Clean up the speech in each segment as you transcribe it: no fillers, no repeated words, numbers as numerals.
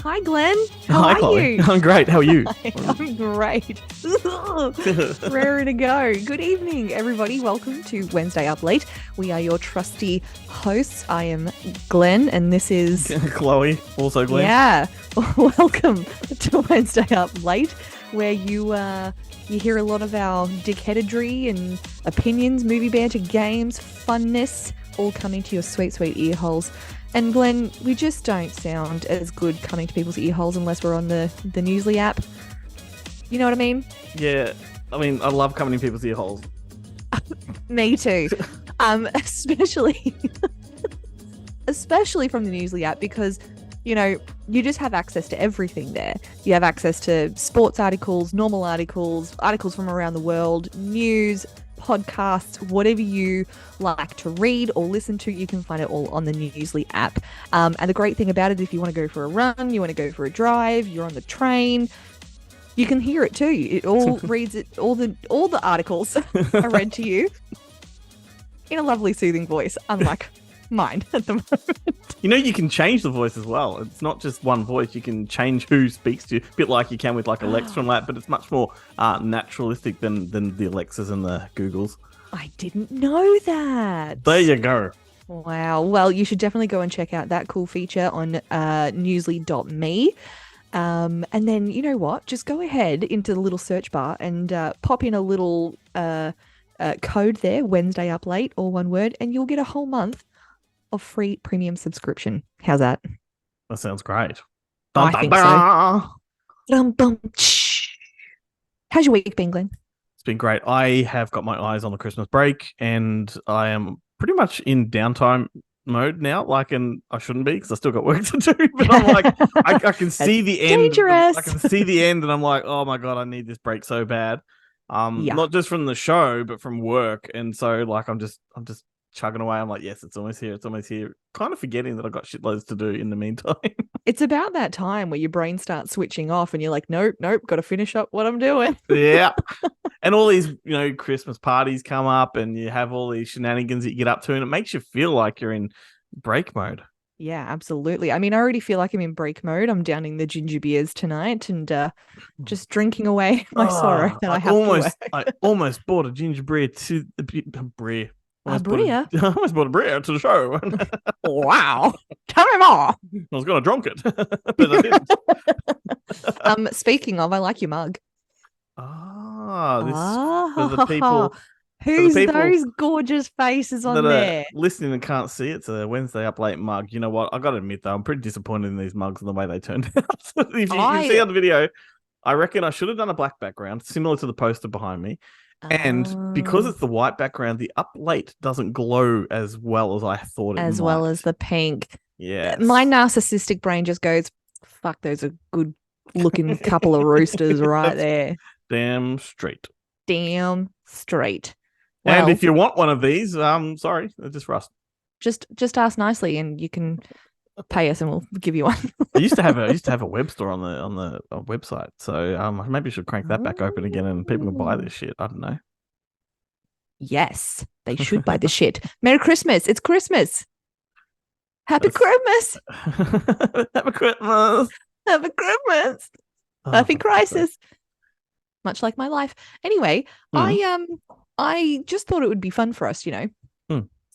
Hi, Glenn. How Hi, are Chloe. you? I'm great. How are you? I'm great. Raring to go. Good evening, everybody. Welcome to Wednesday Up Late. We are your trusty hosts. I am Glenn, and this is Chloe, also Glenn. yeah. Welcome to Wednesday Up Late, where you hear a lot of our dickheadedry and opinions, movie banter, games, funness, all coming to your sweet, sweet ear holes. And Glenn, we just don't sound as good coming to people's ear holes unless we're on the Newsly app. You know what I mean? Yeah. I mean, I love coming in people's ear holes. Me too. Especially from the Newsly app because, you know, you just have access to everything there. You have access to sports articles, normal articles, articles from around the world, news, podcasts, whatever you like to read or listen to, you can find it all on the Newsly app. And the great thing about it, if you want to go for a run, you want to go for a drive, you're on the train, you can hear it too. It all reads it. All the articles are read to you in a lovely, soothing voice, unlike mine at the moment. You know, you can change the voice as well. It's not just one voice. You can change who speaks to you, a bit like you can with like Alexa and that, but it's much more naturalistic than the Alexas and the Googles. I didn't know that. There you go. Wow. Well, you should definitely go and check out that cool feature on newsly.me. And then, you know what? Just go ahead into the little search bar and pop in a little code there, Wednesday Up Late, all one word, and you'll get a whole month of free premium subscription. How's that? That sounds great. I think so. How's your week been, Glenn? It's been great. I have got my eyes on the Christmas break, and I am pretty much in downtime mode now. And I shouldn't be because I still got work to do. But I'm like, I can see the end. Dangerous. I can see the end, and I'm like, oh my god, I need this break so bad. Not just from the show, but from work. And so, like, I'm just chugging away. I'm like, yes, it's almost here. It's almost here. Kind of forgetting that I've got shitloads to do in the meantime. It's about that time where your brain starts switching off and you're like, nope, got to finish up what I'm doing. Yeah. And all these, Christmas parties come up and you have all these shenanigans that you get up to, and it makes you feel like you're in break mode. Yeah, absolutely. I mean, I already feel like I'm in break mode. I'm downing the ginger beers tonight and just drinking away my sorrow that I have to work. I almost bought a ginger beer to the beer. A bria? I almost bought a beer to the show. Wow. Tell me more. I was going to drunk it, but I didn't. Speaking of, I like your mug. This for the people. Who's those gorgeous faces on there? Listening and can't see, it's a Wednesday Up Late mug. You know what? I got to admit, though, I'm pretty disappointed in these mugs and the way they turned out. If you see on the video, I reckon I should have done a black background, similar to the poster behind me. And because it's the white background, the Up Late doesn't glow as well as I thought it might. As well as the pink. Yeah. My narcissistic brain just goes, fuck, those are good looking couple of roosters right there. Damn straight. Damn straight. Well, and if you want one of these, sorry, they're just rust. Just ask nicely and you can pay us and we'll give you one. I used to have a web store on the website, so maybe I should crank that back open again and people can buy this shit. I don't know. Yes, they should buy the shit. Merry Christmas! It's Christmas. Happy Christmas. Happy Christmas. Happy Christmas. Happy crisis. Much like my life. Anyway, I just thought it would be fun for us,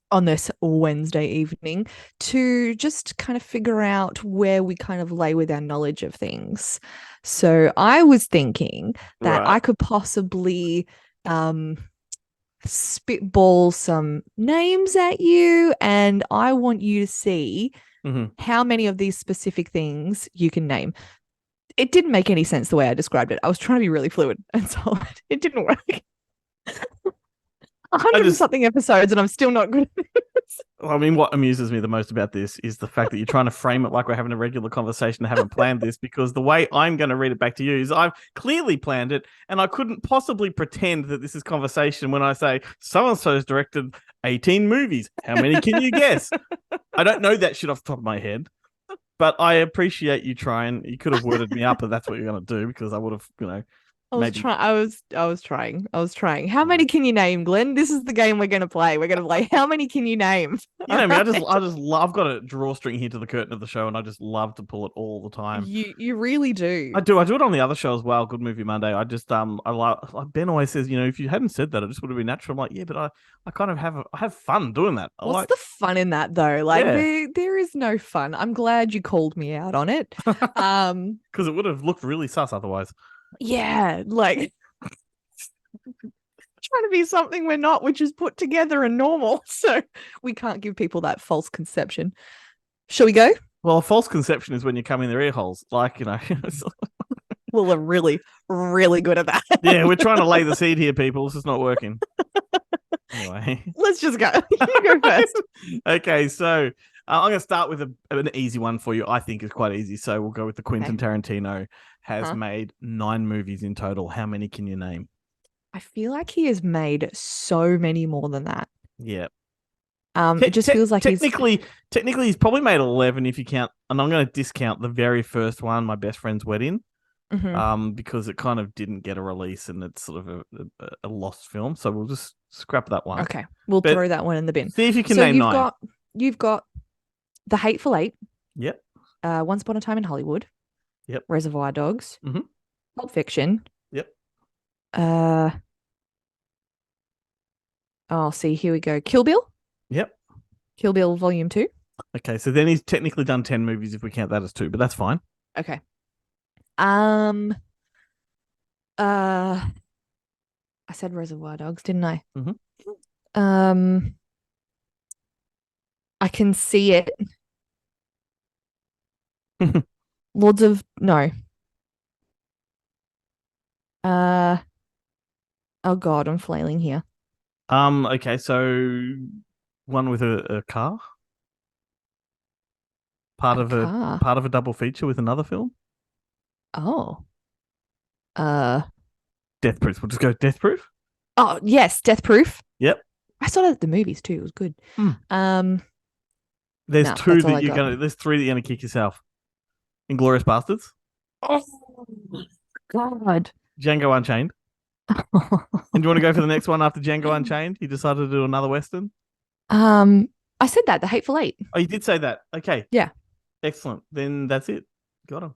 on this Wednesday evening to just kind of figure out where we kind of lay with our knowledge of things. So I was thinking that I could possibly spitball some names at you, and I want you to see how many of these specific things you can name. It didn't make any sense the way I described it. I was trying to be really fluid, and so it didn't work. 100 something episodes and I'm still not good at this. I mean, what amuses me the most about this is the fact that you're trying to frame it like we're having a regular conversation and haven't planned this, because the way I'm going to read it back to you is I've clearly planned it, and I couldn't possibly pretend that this is conversation when I say so-and-so's directed 18 movies. How many can you guess? I don't know that shit off the top of my head, but I appreciate you trying. You could have worded me up if that's what you're going to do, because I would have, Maybe. I was trying. I was trying. How many can you name, Glenn? This is the game we're gonna play. We're gonna play how many can you name? You know me. Alright. I just love. I've got a drawstring here to the curtain of the show, and I just love to pull it all the time. You really do. I do. I do it on the other show as well. Good Movie Monday. I just I love. Like Ben always says, if you hadn't said that, it just would have been natural. I'm like, yeah, but I kind of I have fun doing that. I What's like, the fun in that though? Like yeah, there is no fun. I'm glad you called me out on it. because it would have looked really sus otherwise. Yeah, like trying to be something we're not, which is put together and normal. So we can't give people that false conception. Shall we go? Well, a false conception is when you come in their ear holes. Like, Well, we're really, really good at that. yeah, we're trying to lay the seed here, people. This is not working. Anyway, Let's just go. You go first. Okay, so I'm going to start with an easy one for you. I think is quite easy. So we'll go with the Quentin Tarantino has made 9 movies in total. How many can you name? I feel like he has made so many more than that. Yeah. It just feels like technically he's probably made 11 if you count, and I'm going to discount the very first one, My Best Friend's Wedding, because it kind of didn't get a release and it's sort of a lost film. So we'll just scrap that one. Okay, we'll throw that one in the bin. See if you can name 9. You've got The Hateful Eight. Yep. Once Upon a Time in Hollywood. Yep. Reservoir Dogs. Mm-hmm. Pulp Fiction. Yep. Oh, see, here we go. Kill Bill. Yep. Kill Bill Volume 2. Okay, so then he's technically done 10 movies if we count that as 2, but that's fine. Okay. I said Reservoir Dogs, didn't I? Mm-hmm. I can see it. Lords of no. Oh God, I'm flailing here. Okay, so one with a car, part of a double feature with another film. Oh. Death Proof. We'll just go Death Proof. Oh yes, Death Proof. Yep. I saw that at the movies too. It was good. There's 2 that you're gonna. There's 3 that you're gonna kick yourself. Inglourious Bastards. Oh God. Django Unchained. And do you want to go for the next one after Django Unchained? You decided to do another Western? I said that, The Hateful Eight. Oh, you did say that. Okay. Yeah. Excellent. Then that's it. Got him.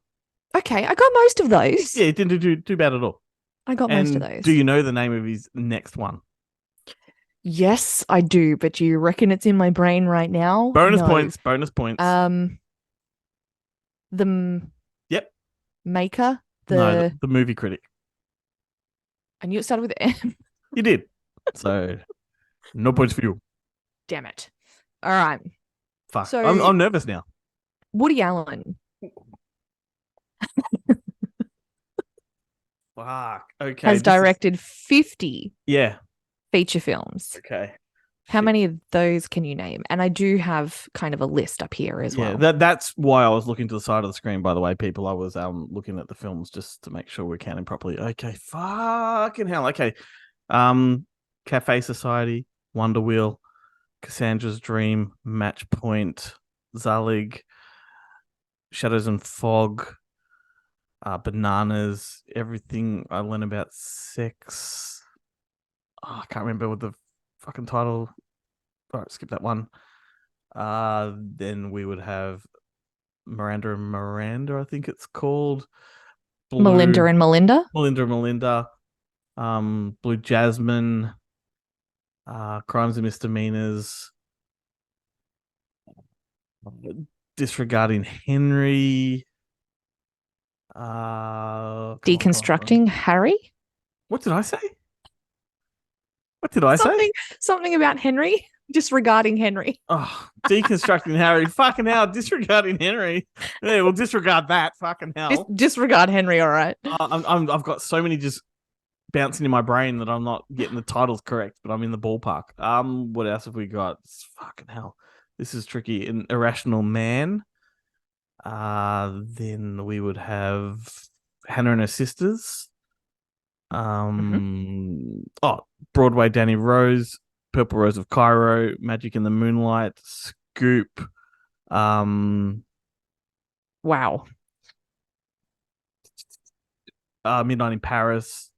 Okay, I got most of those. Yeah, it didn't do too bad at all. I got most of those. Do you know the name of his next one? Yes, I do, but do you reckon it's in my brain right now? Bonus points. The Yep. Maker? The movie critic. I knew it started with M. You did. So, no points for you. Damn it. All right. Fuck. So, I'm nervous now. Woody Allen. Fuck. Okay. Has directed 50 feature films. Okay. How many of those can you name? And I do have kind of a list up here as well. Yeah, that's why I was looking to the side of the screen, by the way, people. I was looking at the films just to make sure we're counting properly. Okay, fucking hell. Okay. Cafe Society, Wonder Wheel, Cassandra's Dream, Match Point, Zalig, Shadows and Fog, Bananas, Everything I Learned About Sex. I can't remember what the fucking title. All right, skip that one. Then we would have Miranda and Miranda, I think it's called. Melinda and Melinda. Blue Jasmine. Crimes and Misdemeanors. Disregarding Henry. Deconstructing Harry. What did I say? What did I say? Something about Henry. Disregarding Henry. Oh, Deconstructing Harry. Fucking hell, disregarding Henry. Yeah, we'll disregard that. Fucking hell. Disregard Henry, all right. I've got so many just bouncing in my brain that I'm not getting the titles correct, but I'm in the ballpark. What else have we got? Fucking hell. This is tricky. An Irrational Man. Then we would have Hannah and Her Sisters. Broadway Danny Rose, Purple Rose of Cairo, Magic in the Moonlight, Scoop. Wow. Midnight in Paris,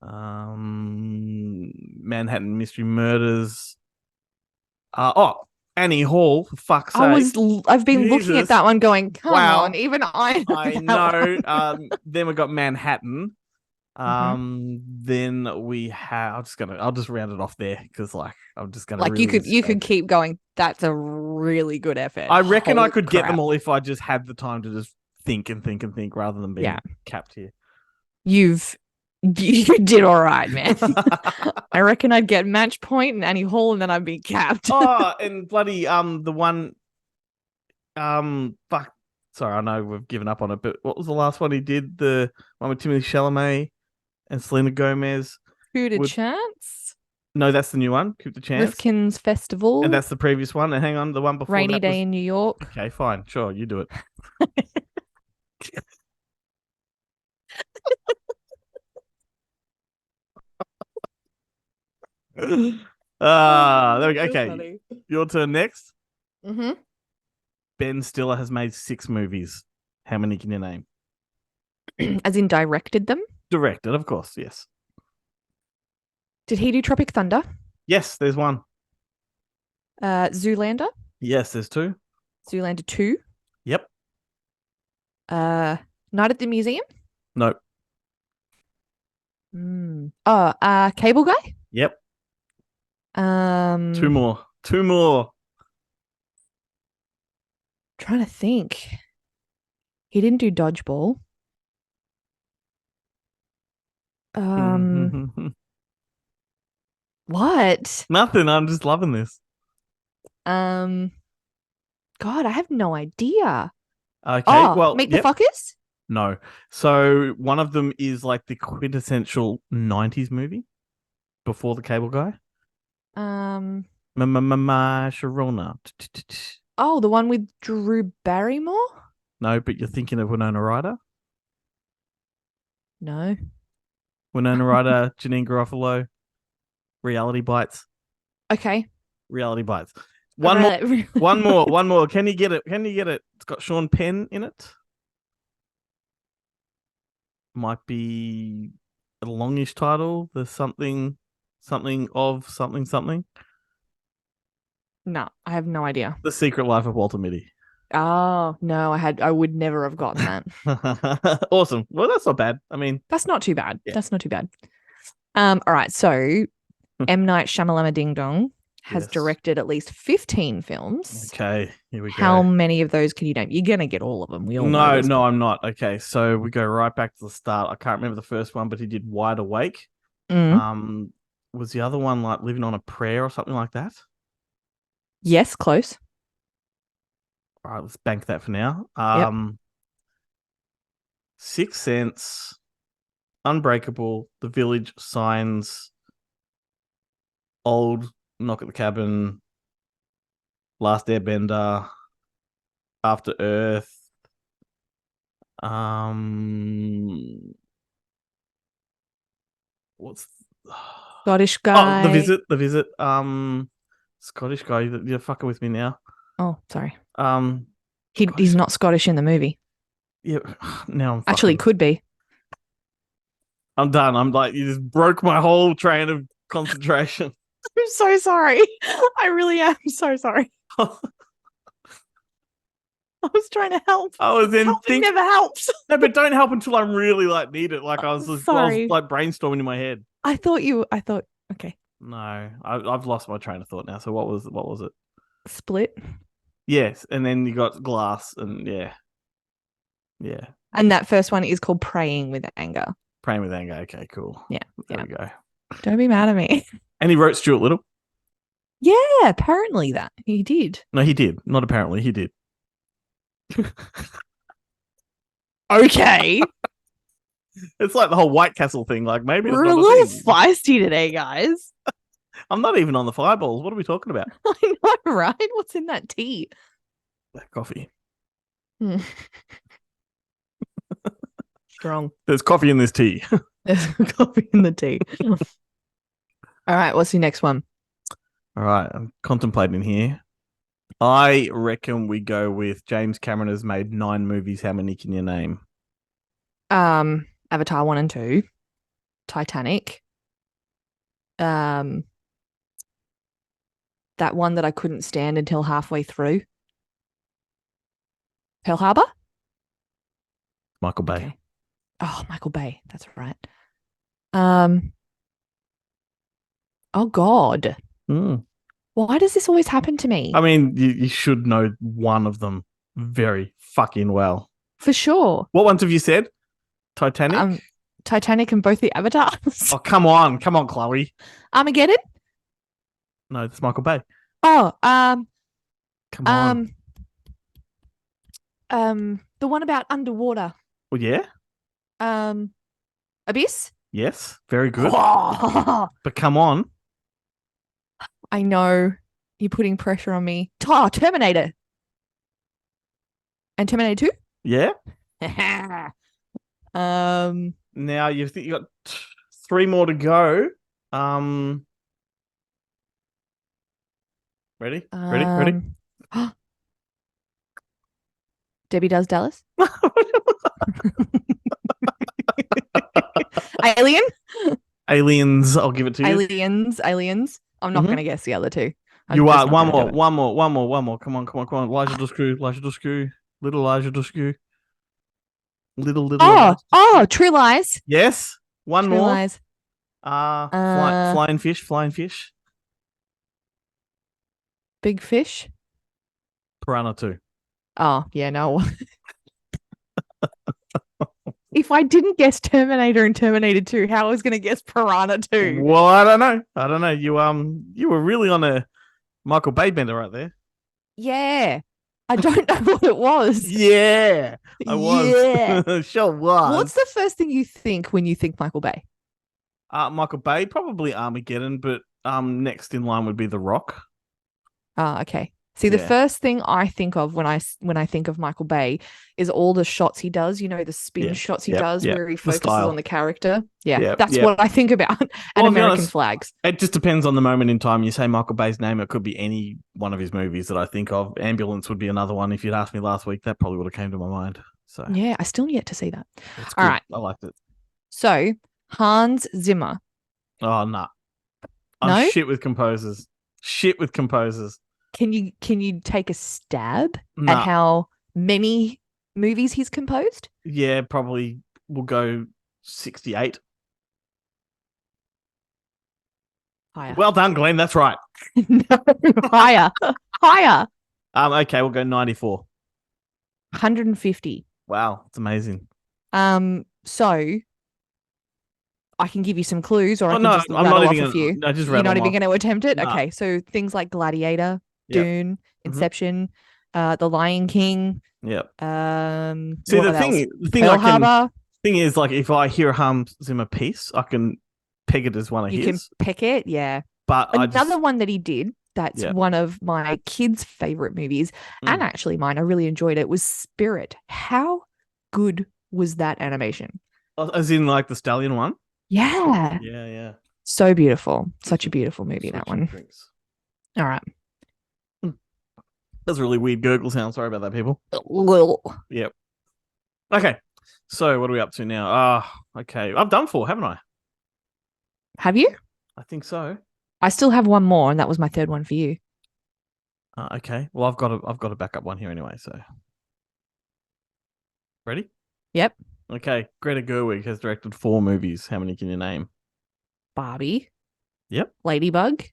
Manhattan Mystery Murders. Annie Hall, for fuck's sake. I've been looking at Jesus. that one going, come Wow. on, even I know I that know. one. Then we got Manhattan. Mhm. Then we have. I'll just round it off there because, like, I'm just gonna Like really. you could keep going. That's a really good effort. I reckon I Holy could get crap. them all if I just had the time to just think and think and think rather than being Yeah. capped here. You did all right, man. I reckon I'd get match point and Annie Hall, and then I'd be capped. Oh, and bloody the one fuck. Sorry, I know we've given up on it, but what was the last one he did? The one with Timothy Chalamet and Selena Gomez. Who to chance? No, that's the new one. Keep the chance. Rifkin's Festival. And that's the previous one. And hang on, the one before Rainy that Day was... in New York. Okay, fine, sure, you do it. There we go. Okay, your turn next. Mm-hmm. Ben Stiller has made 6 movies. How many can you name? As in directed them? Directed, of course, yes. Did he do Tropic Thunder? Yes, there's one. Zoolander? Yes, there's 2. Zoolander 2? Yep. Night at the Museum? No. Cable Guy? Yep. 2 2 more. 2 more. Trying to think. He didn't do Dodgeball. What? Nothing. I'm just loving this. God, I have no idea. Okay. Oh, Meet the Fuckers? No. So one of them is like the quintessential 90s movie before the Cable Guy. Sharona. Oh, the one with Drew Barrymore? No, but you're thinking of Winona Ryder. No. Winona Ryder, Janine Garofalo, Reality Bites. Okay. Reality Bites. One more. Can you get it? It's got Sean Penn in it. Might be a longish title. There's something of something. No, I have no idea. The Secret Life of Walter Mitty. Oh, no, I would never have gotten that. Awesome. Well, that's not bad. I mean, that's not too bad. Yeah. That's not too bad. All right. So M. Night Shyamalan Ding Dong has directed at least 15 films. Okay, here we go. How many of those can you name? You're going to get all of them. We all know this. No, I'm not. Okay, so we go right back to the start. I can't remember the first one, but he did Wide Awake. Was the other one like Living on a Prayer or something like that? Yes, close. All right, let's bank that for now. Yep. Sixth Sense, Unbreakable, The Village, Signs, Old, Knock at the Cabin, Last Airbender, After Earth. What's Scottish Guy? Oh, The Visit. Scottish Guy. You're fucking with me now. Oh, sorry. He's not Scottish in the movie. Yeah. Now I'm actually could be. I'm done. I'm like, you just broke my whole train of concentration. I'm so sorry. I really am so sorry. I was trying to help. I was in Helping never helps. No, but don't help until I really like need it. Like I was like brainstorming in my head. I thought okay. No, I've lost my train of thought now. So what was it? Split. Yes, and then you got Glass, and yeah. And that first one is called Praying with Anger. Praying with Anger. Okay, cool. Yeah, there we go. Don't be mad at me. And he wrote Stuart Little. Yeah, apparently that he did. No, he did. Not apparently, he did. Okay. It's like the whole White Castle thing. Like maybe we're a little feisty today, guys. I'm not even on the fireballs. What are we talking about? I know, right? What's in that tea? Black coffee. Strong. There's coffee in this tea. There's coffee in the tea. All right, what's your next one? All right, I'm contemplating here. I reckon we go with James Cameron has made 9 movies. How many can you name? Avatar 1 and 2, Titanic, that one that I couldn't stand until halfway through, Pearl Harbor. Michael Bay. Okay. Oh, Michael Bay. That's right. Um. Oh God. Mm. Why does this always happen to me? I mean, you should know one of them very fucking well. For sure. What ones have you said? Titanic? Titanic and both the Avatars. Oh, come on, Chloe. Armageddon. No, it's Michael Bay. Oh, Come on. the one about underwater. Well, yeah. Abyss. Yes, very good. Oh, But come on. I know you're putting pressure on me. Oh, Terminator. And Terminator 2? Yeah. Now you got 3 more to go. Ready? Ready? Debbie Does Dallas. Alien. Aliens. I'll give it to you. Aliens. I'm not going to guess the other two. You are one more. Come on. Elijah Dushku. Little Elijah Dushku. Little. Oh, True Lies. Yes. One True more. Lies. Flying fish. Big Fish. Piranha 2. Oh, yeah, no. If I didn't guess Terminator and Terminator 2, how I was going to guess Piranha 2? Well, I don't know. You were really on a Michael Bay bender right there. Yeah. I don't know what it was. Yeah, I was. Yeah. Sure was. What's the first thing you think when you think Michael Bay? Michael Bay, probably Armageddon, but next in line would be The Rock. Okay. See, the first thing I think of when I think of Michael Bay is all the shots he does, the spin shots he does where he focuses on the character. Yeah, that's what I think about. And American Flags. It just depends on the moment in time. You say Michael Bay's name, it could be any one of his movies that I think of. Ambulance would be another one. If you'd asked me last week, that probably would have came to my mind. So yeah, I still yet to see that. All right. I liked it. So Hans Zimmer. Oh, no. I'm shit with composers. Can you take a stab at how many movies he's composed? Yeah, probably we'll go 68. Higher. Well done, Glenn. That's right. No, higher. Okay, we'll go 94. 150. Wow, it's amazing. So I can give you some clues, or I can just I'm rattle not off even a few. No, just You're not even off. going to attempt it? No. Okay, so things like Gladiator, Dune, Inception, The Lion King. Yep. See, the thing is, like, if I hear a Hans Zimmer piece, I can peg it as one of his. You can pick it, yeah. But another one that he did, that's one of my kids' favorite movies, and actually mine, I really enjoyed it, was Spirit. How good was that animation? As in, like, the Stallion one? Yeah. Yeah. So beautiful. Such a beautiful movie, that one. Drinks. All right. That's a really weird gurgle sound. Sorry about that, people. Yep. Okay. So what are we up to now? Okay. I've done 4, haven't I? Have you? I think so. I still have one more, and that was my third one for you. Okay. Well, I've got a backup one here anyway. So, ready? Yep. Okay. Greta Gerwig has directed 4 movies. How many can you name? Barbie. Yep. Ladybug.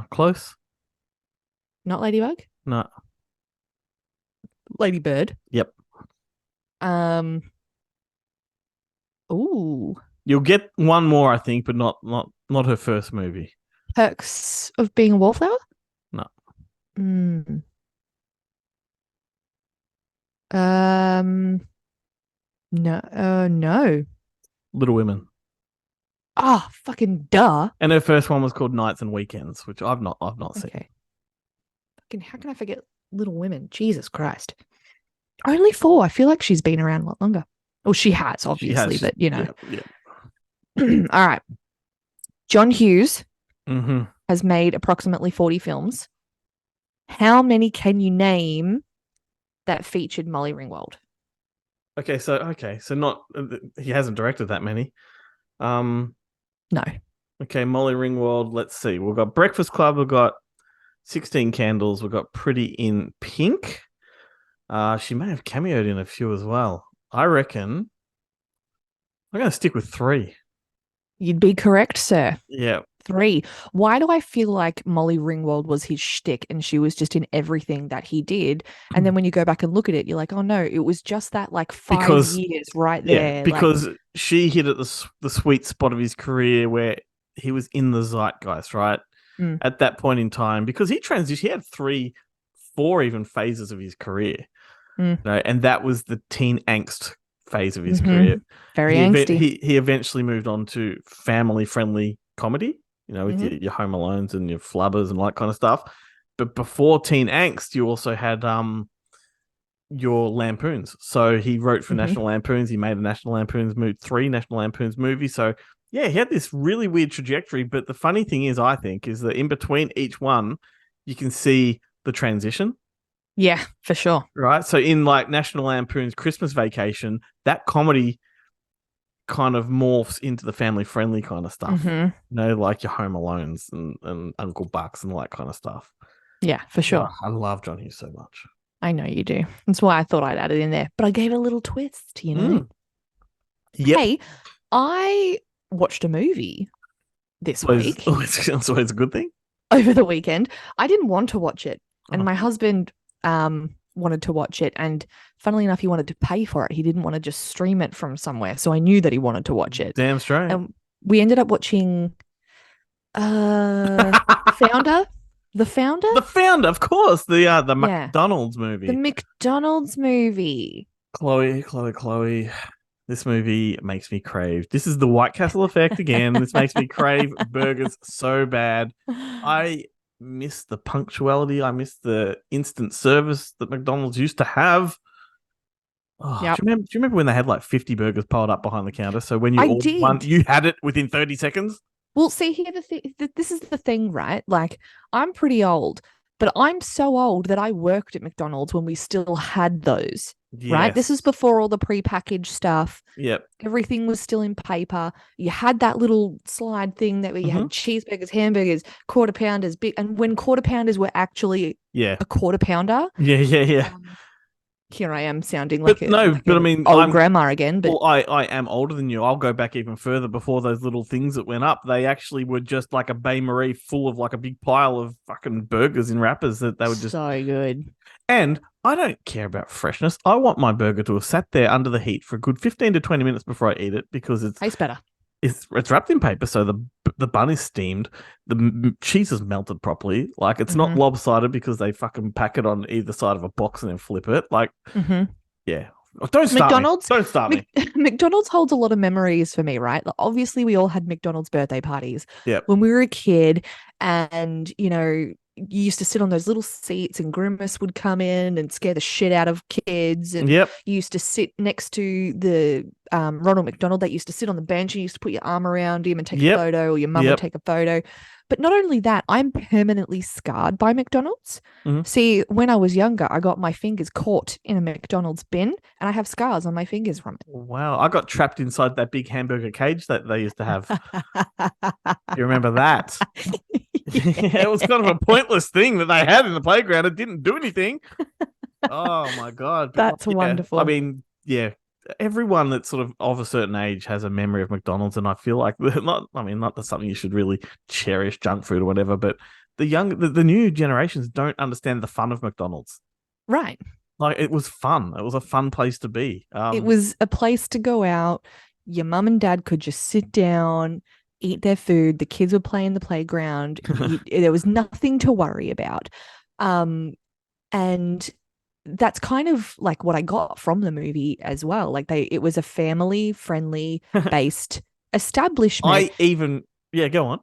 Close. Not Ladybug? No. Ladybird. Yep. Ooh. You'll get one more, I think, but not her first movie. Perks of Being a Wallflower? No. No. Little Women. Oh, fucking duh. And her first one was called Nights and Weekends, which I've not seen. Okay. Fucking, how can I forget Little Women? Jesus Christ. Only 4. I feel like she's been around a lot longer. Well, she has, obviously, but Yeah. All right. John Hughes Mm-hmm. has made approximately 40 films. How many can you name that featured Molly Ringwald? So not he hasn't directed that many. Um, No. okay, Molly Ringwald. Let's see. We've got Breakfast Club. We've got 16 Candles. We've got Pretty in Pink. She may have cameoed in a few as well. I reckon I'm going to stick with three. You'd be correct, sir. Yeah, 3. Why do I feel like Molly Ringwald was his shtick and she was just in everything that he did? And then when you go back and look at it, you're like, oh no, it was just that like 5 because years right yeah, there. because she hit at the sweet spot of his career where he was in the zeitgeist, right? Mm. At that point in time, because he transitioned, he had 4 even phases of his career, and that was the teen angst phase of his career. Very angsty. He eventually moved on to family friendly comedy, with your Home Alones and your Flubbers and all that kind of stuff. But before teen angst, you also had your Lampoons. So he wrote for National Lampoons. He made a National Lampoons movie, 3 National Lampoons movies. So yeah, he had this really weird trajectory. But the funny thing is, I think, is that in between each one, you can see the transition. Yeah, for sure. Right. So in like National Lampoon's Christmas Vacation, that comedy kind of morphs into the family friendly kind of stuff. Like your Home Alones and Uncle Bucks and all that kind of stuff. Yeah, for sure. I love John Hughes so much. I know you do. That's why I thought I'd add it in there. But I gave it a little twist, Yep. Hey, I watched a movie this week. It's always a good thing. Over the weekend. I didn't want to watch it. And my husband wanted to watch it. And funnily enough, he wanted to pay for it. He didn't want to just stream it from somewhere. So I knew that he wanted to watch it. Damn straight. And we ended up watching Founder. The Founder? The Founder, of course. The McDonald's movie. The McDonald's movie. Chloe. This movie makes me crave. This is the White Castle effect again. This makes me crave burgers so bad. I miss the punctuality. I miss the instant service that McDonald's used to have. Oh, yep. Do you remember when they had like 50 burgers piled up behind the counter? So when you ordered one, you had it within 30 seconds? Well, see, here this is the thing, right? Like, I'm pretty old, but I'm so old that I worked at McDonald's when we still had those, right? This is before all the prepackaged stuff. Yep. Everything was still in paper. You had that little slide thing that where you had cheeseburgers, hamburgers, quarter pounders, and when quarter pounders were actually a quarter pounder. Yeah. Here I am sounding like old grandma again. But I am older than you. I'll go back even further before those little things that went up. They actually were just like a Bain Marie full of like a big pile of fucking burgers in wrappers that they were just so good. And I don't care about freshness. I want my burger to have sat there under the heat for a good 15 to 20 minutes before I eat it because it tastes better. It's wrapped in paper, so the bun is steamed, the cheese is melted properly. Like it's not lopsided because they fucking pack it on either side of a box and then flip it. Like, yeah. Don't start McDonald's. Me. Don't start me. McDonald's holds a lot of memories for me, right? Like, obviously, we all had McDonald's birthday parties when we were a kid, and you used to sit on those little seats and Grimace would come in and scare the shit out of kids. And you used to sit next to the Ronald McDonald. That used to sit on the bench and you used to put your arm around him and take a photo, or your mum would take a photo. But not only that, I'm permanently scarred by McDonald's. See, when I was younger, I got my fingers caught in a McDonald's bin and I have scars on my fingers from it. Wow. I got trapped inside that big hamburger cage that they used to have. You remember that? It was kind of a pointless thing that they had in the playground. It didn't do anything. Oh my God. That's wonderful. I mean, everyone that's sort of a certain age has a memory of McDonald's, and I feel like not that's something you should really cherish, junk food or whatever, but the new generations don't understand the fun of McDonald's. Right. Like it was fun. It was a fun place to be. It was a place to go out. Your mum and dad could just sit down, eat their food. The kids would play in the playground. There was nothing to worry about. And that's kind of like what I got from the movie as well. Like it was a family friendly based establishment. Go on.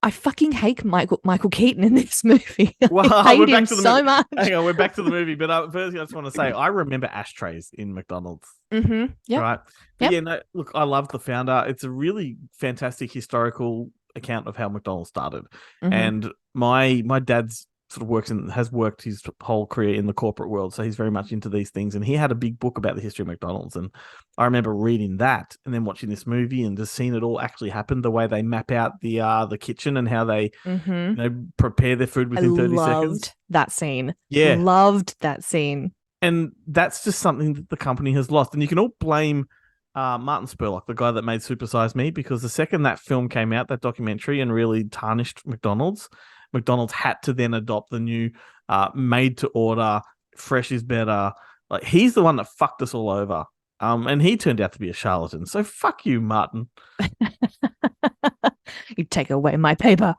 I fucking hate Michael Keaton in this movie. Well, I hate him so much. Hang on, we're back to the movie. But first, I just want to say, I remember ashtrays in McDonald's. Yeah. Right. Yep. Yeah. No, look, I love The Founder. It's a really fantastic historical account of how McDonald's started. And my dad's sort of has worked his whole career in the corporate world, so he's very much into these things. And he had a big book about the history of McDonald's, and I remember reading that and then watching this movie and just seeing it all actually happen. The way they map out the kitchen and how they prepare their food within 30 seconds. Loved that scene. Yeah, loved that scene. And that's just something that the company has lost. And you can all blame Martin Spurlock, the guy that made Super Size Me, because the second that film came out, that documentary, and really tarnished McDonald's had to then adopt the new made to order, fresh is better. Like, he's the one that fucked us all over. And he turned out to be a charlatan. So fuck you, Martin. You take away my paper.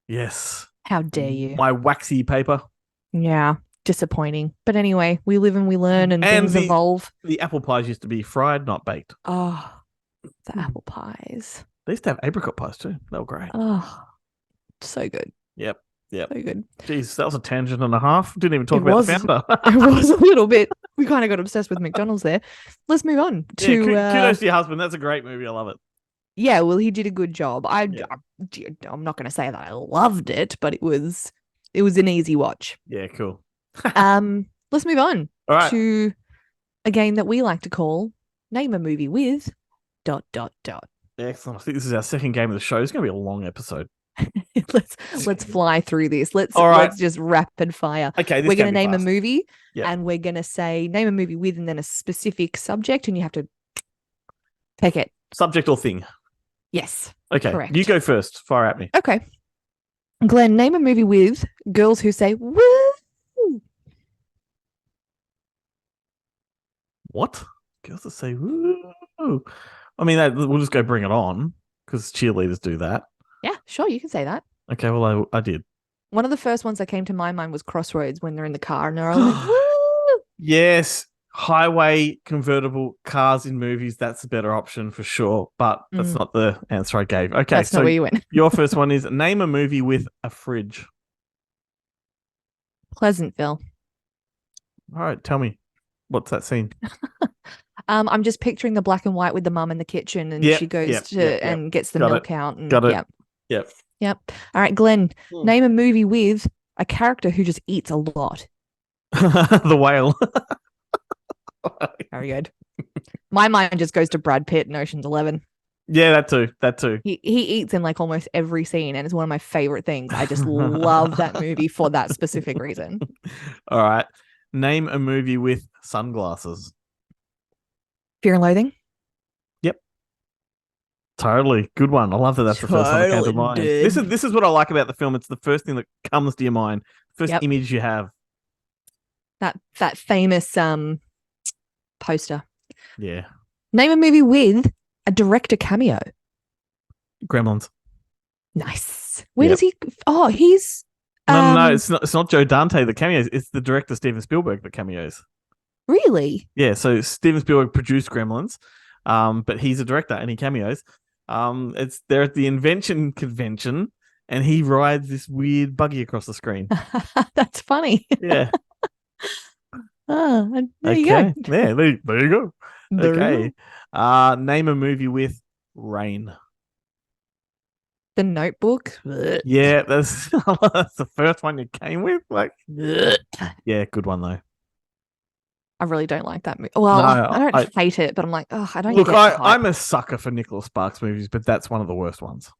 Yes. How dare you? My waxy paper. Yeah. Disappointing. But anyway, we live and we learn, and things evolve. The apple pies used to be fried, not baked. Oh, the apple pies. They used to have apricot pies too. They were great. Oh, so good. Yep. So good. Jeez, that was a tangent and a half. Didn't even talk about the founder. It was a little bit. We kind of got obsessed with McDonald's there. Let's move on to... kudos to your husband. That's a great movie. I love it. Yeah, well, he did a good job. I'm not going to say that I loved it, but it was an easy watch. Yeah, cool. Let's move on to a game that we like to call Name a Movie with ... Excellent. I think this is our second game of the show. It's going to be a long episode. Let's fly through this. Let's just rapid fire. Okay, we're going to name a movie, and we're going to say name a movie with, and then a specific subject, and you have to pick it. Subject or thing? Yes. Okay. Correct. You go first. Fire at me. Okay. Glenn, name a movie with girls who say woo. What? Girls that say woo. I mean, we'll just go Bring It On, because cheerleaders do that. Yeah, sure, you can say that. Okay, well, I did. One of the first ones that came to my mind was Crossroads, when they're in the car and they're all like, woo! Yes, highway convertible cars in movies, that's a better option for sure, but that's not the answer I gave. Okay, that's not where you went. Your first one is name a movie with a fridge. Pleasantville. All right, tell me. What's that scene? I'm just picturing the black and white with the mum in the kitchen, and she goes and gets the milk out. And, Got it. Yep. All right, Glenn, name a movie with a character who just eats a lot. The Whale. Very good. My mind just goes to Brad Pitt in Ocean's 11. Yeah, that too. He eats in like almost every scene, and it's one of my favorite things. I just love that movie for that specific reason. All right. Name a movie with sunglasses. Fear and Loathing. Yep. Totally. Good one. I love that that's the first one that came to mind. This is what I like about the film. It's the first thing that comes to your mind. First image you have. That famous poster. Yeah. Name a movie with a director cameo. Gremlins. Nice. Where does he... Oh, he's... No, it's not Joe Dante that cameos. It's the director Steven Spielberg that cameos. Really? Yeah, so Steven Spielberg produced Gremlins, but he's a director and he cameos. They're at the Invention Convention, and he rides this weird buggy across the screen. That's funny. Yeah. There you go. Yeah, there you go. Okay. Name a movie with rain. The Notebook. Yeah, that's the first one you came with. Like, yeah, good one though. I really don't like that movie. Well, no, I don't hate it, but I'm like, oh, I don't. Look, I'm a sucker for Nicholas Sparks movies, but that's one of the worst ones.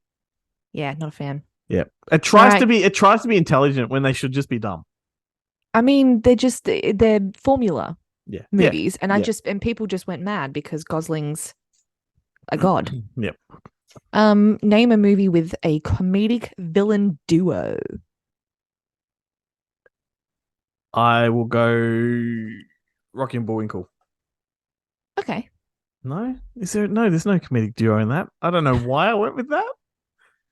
Yeah, not a fan. Yeah, it tries to be intelligent when they should just be dumb. I mean, they're formula movies, and and people just went mad because Gosling's a god. Yep. Name a movie with a comedic villain duo. I will go Rocky and Bullwinkle. Okay. No? There's no comedic duo in that. I don't know why I went with that.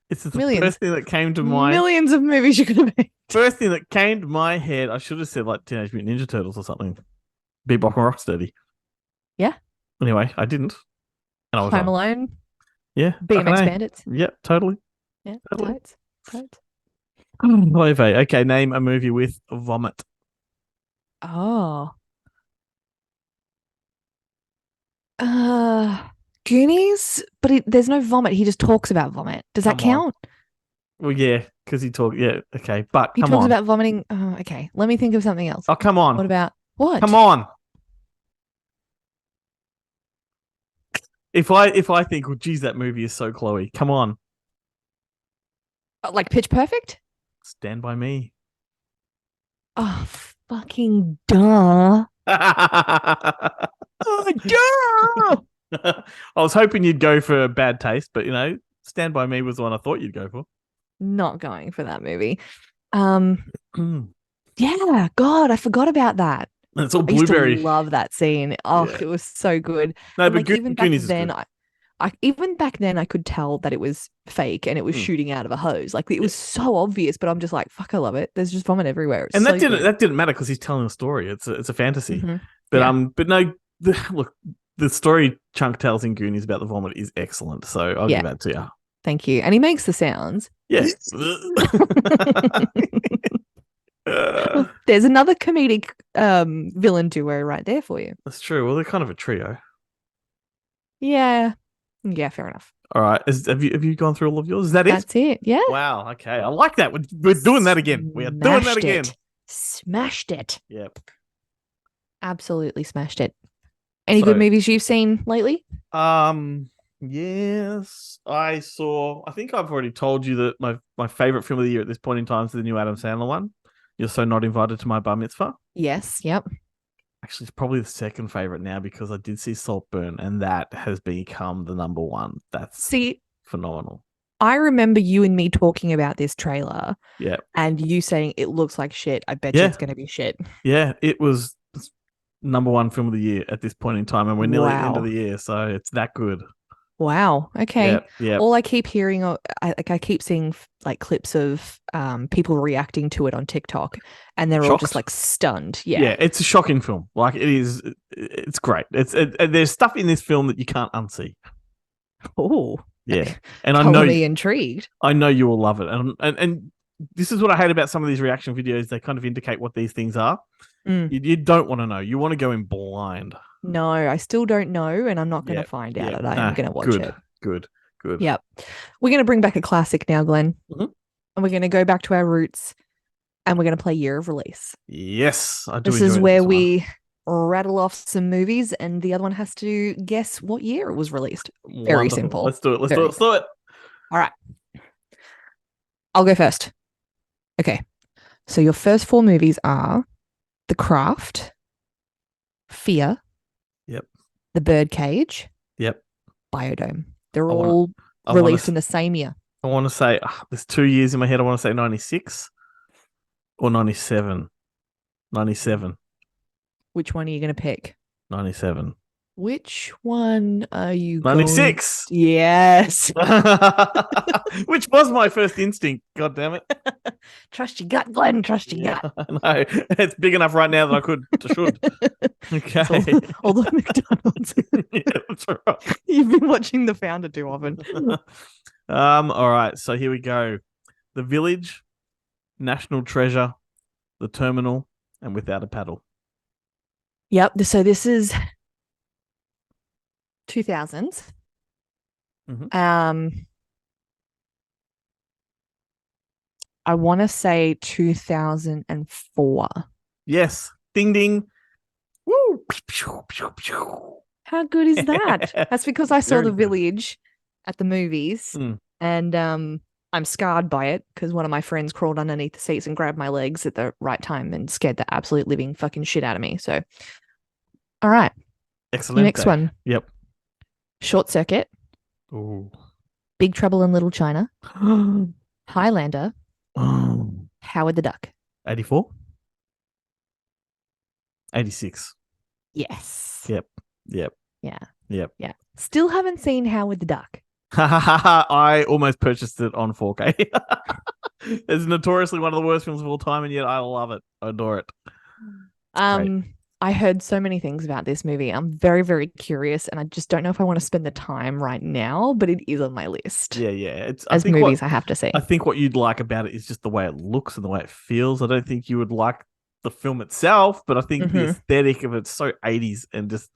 It's the first thing that came to mind. Millions of movies you could have made. First thing that came to my head, I should have said like Teenage Mutant Ninja Turtles or something. Bebop and Rocksteady. Yeah. Anyway, I didn't. And I was Home Alone. Yeah. BMX Bandits. Yep, totally. Yeah, totally. Totes. Okay, name a movie with vomit. Oh. Goonies, but there's no vomit. He just talks about vomit. Does that count? Well, yeah. Because he talked. Yeah, okay, but He come talks on. about vomiting. Oh, okay. Let me think of something else. Oh, come on. What about what? Come on. If I think, well, geez, that movie is so Chloe. Come on. Like Pitch Perfect? Stand by Me. Oh, fucking duh. I Oh, duh. was hoping you'd go for Bad Taste, but Stand by Me was the one I thought you'd go for. Not going for that movie. Yeah, God, I forgot about that. It's all I used to blueberry. love that scene. Oh, Yeah. it was so good. No, And but like even back Goonies is then, good. even back then I could tell that it was fake and it was shooting out of a hose. Like it was so obvious, but I'm just like, fuck, I love it. There's just vomit everywhere. It's And so that didn't matter because he's telling a story. It's a fantasy. good. But Yeah. but no, look, the story Chunk tells in Goonies about the vomit is excellent. So I'll Yeah. give that to you. Thank you. And he makes the sounds. Yeah. There's another comedic villain duo right there for you. That's true. Well, they're kind of a trio. Yeah. Yeah, fair enough. All right. Have you gone through all of yours? Is that it? That's it. Yeah. Wow. Okay. I like that. We're doing that again. We are doing that again. Smashed it. Yep. Absolutely smashed it. Any good movies you've seen lately? Yes. I think I've already told you that my favorite film of the year at this point in time is the new Adam Sandler one. You're So Not Invited to My Bar Mitzvah. Yes. Yep. Actually, it's probably the second favorite now because I did see Saltburn, and that has become the number one. That's phenomenal. I remember you and me talking about this trailer. Yeah. And you saying it looks like shit. I bet you it's going to be shit. Yeah, it was number one film of the year at this point in time, and we're nearly at the end of the year, so it's that good. Wow. Okay. Yeah. All I keep hearing, I keep seeing like clips of people reacting to it on TikTok, and they're all just like stunned. Yeah. It's a shocking film. Like it is. It's great. There's stuff in this film that you can't unsee. Oh. Yeah, and I know me intrigued. I know you will love it, and this is what I hate about some of these reaction videos. They kind of indicate what these things are. You don't want to know. You want to go in blind. No, I still don't know, and I'm not going to find out it. I am going to watch it. Good. Yep. We're going to bring back a classic now, Glenn. And we're going to go back to our roots, and we're going to play year of release. Yes, I do. This is where we rattle off some movies, and the other one has to guess what year it was released. Very simple. Let's do it. Let's do it. All right. I'll go first. Okay. So your first four movies are The Craft, Fear, Yep, The Birdcage, yep, Biodome. They're all released in the same year. I want to say there's 2 years in my head. I want to say 96 or 97. 97. Which one are you going to pick? 97. Which one are you 96. Yes. Which was my first instinct. God damn it. Trust your gut, Glenn. Trust your gut. I know. It's big enough right now that I should. Okay. All the McDonald's. Yeah, that's right. You've been watching The Founder too often. All right. So here we go. The Village, National Treasure, The Terminal, and Without a Paddle. Yep. So this is 2000s. I want to say 2004. Yes. Ding ding. Woo. How good is that? That's because I saw Very The good. Village at the movies, and I'm scarred by it because one of my friends crawled underneath the seats and grabbed my legs at the right time and scared the absolute living fucking shit out of me. So, all right. Excellent. Next one. Yep. Short Circuit. Ooh. Big Trouble in Little China. Highlander. Howard the Duck. 84. 86. Yes. Yep. Yeah. Still haven't seen Howard the Duck. I almost purchased it on 4K. It's notoriously one of the worst films of all time, and yet I love it. I adore it. Great. I heard so many things about this movie. I'm very, very curious, and I just don't know if I want to spend the time right now, but it is on my list. Yeah. I have to see. I think what you'd like about it is just the way it looks and the way it feels. I don't think you would like the film itself, but I think the aesthetic of it's so 80s and just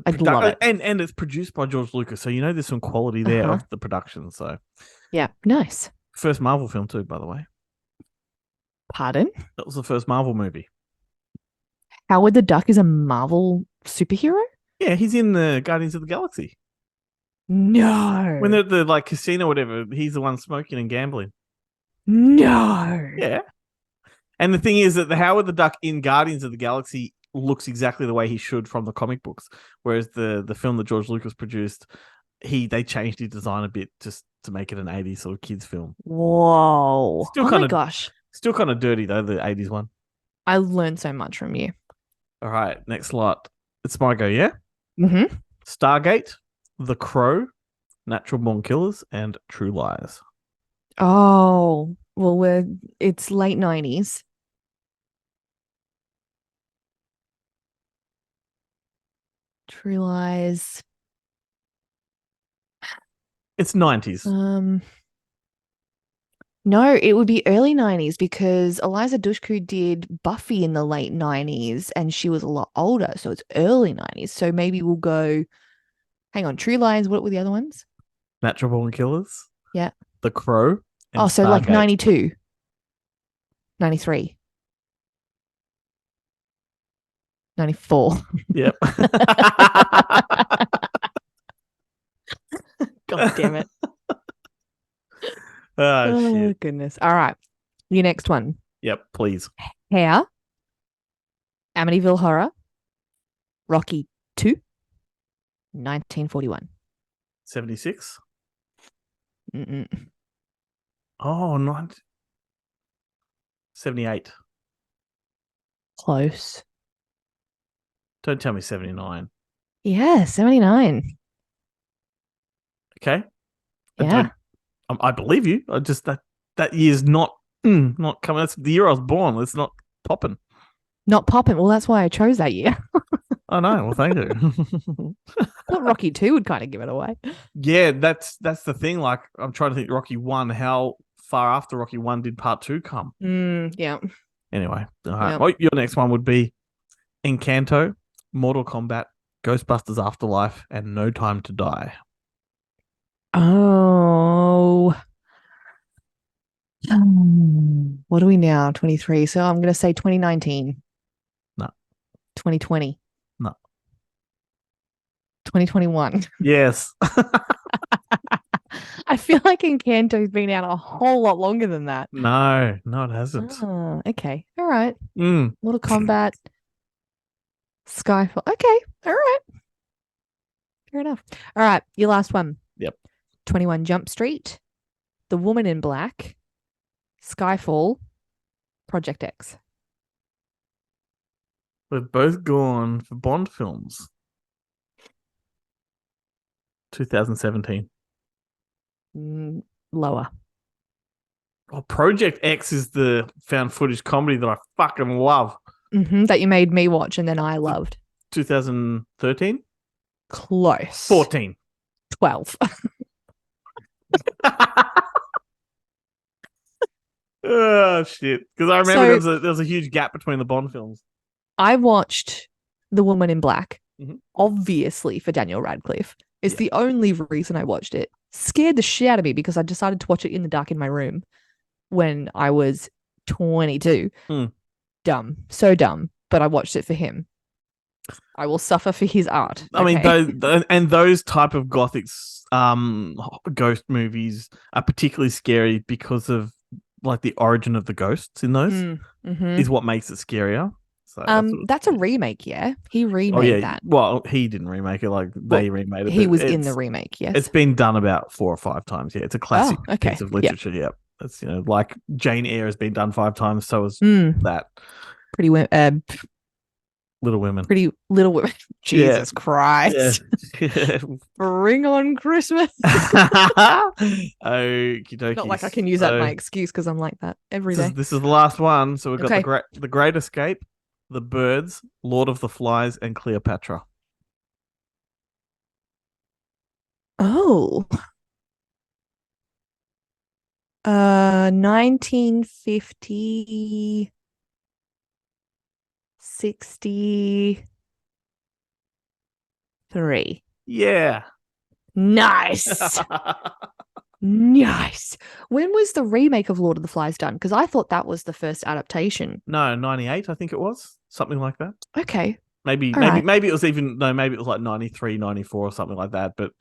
I'd love it. And it's produced by George Lucas, so there's some quality there of the production. So yeah, nice. First Marvel film too, by the way. Pardon? That was the first Marvel movie. Howard the Duck is a Marvel superhero? Yeah, he's in the Guardians of the Galaxy. No. When they're at the like casino or whatever, he's the one smoking and gambling. No. Yeah. And the thing is that the Howard the Duck in Guardians of the Galaxy looks exactly the way he should from the comic books. Whereas the film that George Lucas produced, they changed his design a bit just to make it an 80s sort of kids film. Whoa. Still oh kind my of gosh. Still kind of dirty though, the 80s one. I learned so much from you. All right, next lot. It's my go, yeah? Mm-hmm. Stargate, The Crow, Natural Born Killers, and True Lies. Oh, well, it's late 90s. True Lies. It's 90s. No, it would be early 90s because Eliza Dushku did Buffy in the late 90s and she was a lot older, so it's early 90s. So maybe we'll go, hang on, True Lies, what were the other ones? Natural Born Killers. Yeah. The Crow. And so Stargate. like 92, 93, 94. Yep. God damn it. Oh, shit. Goodness. All right. Your next one. Yep, please. Hair, Amityville Horror, Rocky 2, 1941. 76? Mm-mm. Oh, 78. Close. Don't tell me 79. Yeah, 79. Okay. Yeah. I believe you. I just that year's not coming. That's the year I was born. It's not popping. Not popping. Well, that's why I chose that year. I know. Well, thank you. Thought Rocky 2 would kind of give it away. Yeah, that's the thing. Like, I'm trying to think Rocky 1, how far after Rocky 1 did part 2 come? Yeah. Anyway, all right. Yep. Well, your next one would be Encanto, Mortal Kombat, Ghostbusters Afterlife, and No Time to Die. Oh. What are we now? 23. So I'm going to say 2019. No. 2020. No. 2021. Yes. I feel like Encanto's been out a whole lot longer than that. No, it hasn't. Oh, okay. All right. Mm. Mortal Kombat. Skyfall. Okay. All right. Fair enough. All right. Your last one. Yep. 21 Jump Street. The Woman in Black. Skyfall. Project X. We've both gone for Bond films. 2017. Lower. Oh, Project X is the found footage comedy that I fucking love. That you made me watch and then I loved. 2013? Close. 14. 12. Oh, shit. Because I remember there was a huge gap between the Bond films. I watched The Woman in Black, obviously for Daniel Radcliffe. It's the only reason I watched it. Scared the shit out of me because I decided to watch it in the dark in my room when I was 22. Dumb. So dumb. But I watched it for him. I will suffer for his art. I mean, those type of gothic ghost movies are particularly scary because of like the origin of the ghosts in those is what makes it scarier. So that's a remake, yeah. He remade that. Well, he didn't remake it, like they remade it. He was in the remake, yes. It's been done about 4 or 5 times. Yeah, it's a classic piece of literature. Yep. Yeah, it's like Jane Eyre has been done 5 times. So is that. Little Women. Pretty Little Women. Jesus Christ. Yeah. Bring on Christmas. Okey-dokey. Not like I can use that as my excuse because I'm like that every day. This is the last one. So we've got the Great Escape, The Birds, Lord of the Flies, and Cleopatra. Oh. 1950. 63. Yeah. Nice. Nice. When was the remake of Lord of the Flies done? Because I thought that was the first adaptation. No, 98, I think it was. Something like that. Okay. Maybe All right. maybe it was even no, maybe it was like 93, 94 or something like that. But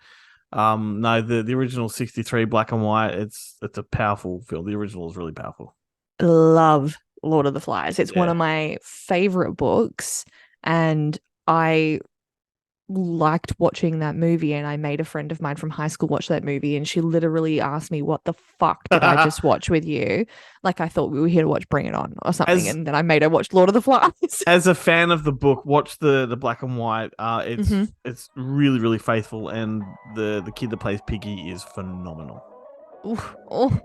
no, the original 63 black and white, it's a powerful film. The original is really powerful. Love Lord of the Flies. It's one Yeah. of my favorite books, and I liked watching that movie, and I made a friend of mine from high school watch that movie, and she literally asked me, what the fuck did I just watch with you? Like, I thought we were here to watch Bring It On or something, and then I made her watch Lord of the Flies. As a fan of the book, watch the black and white. It's really, really faithful, and the kid that plays Piggy is phenomenal. Oh,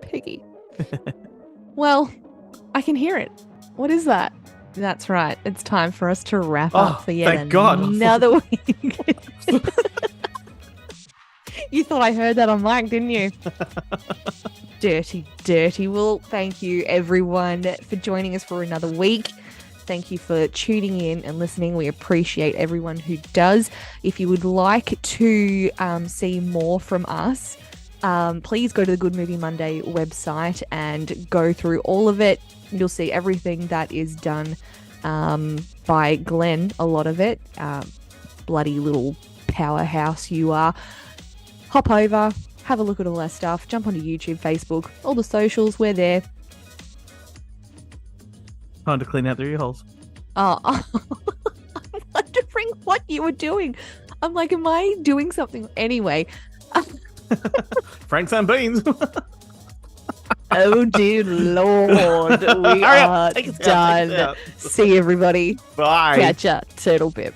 Piggy. Well, I can hear it. What is that? That's right. It's time for us to wrap up for yet thank God. another week. You thought I heard that on mic, didn't you? Dirty. Well, thank you everyone for joining us for another week. Thank you for tuning in and listening. We appreciate everyone who does. If you would like to see more from us, please go to the Good Movie Monday website and go through all of it. You'll see everything that is done by Glenn, a lot of it. Bloody little powerhouse you are. Hop over, have a look at all our stuff, jump onto YouTube, Facebook, all the socials, we're there. Time to clean out the ear holes. Oh, I'm wondering what you were doing. I'm like, am I doing something? Anyway. Franks and beans. Oh, dear Lord. We are Take us out, done. See everybody. Bye. Catch ya. Turtle Pip.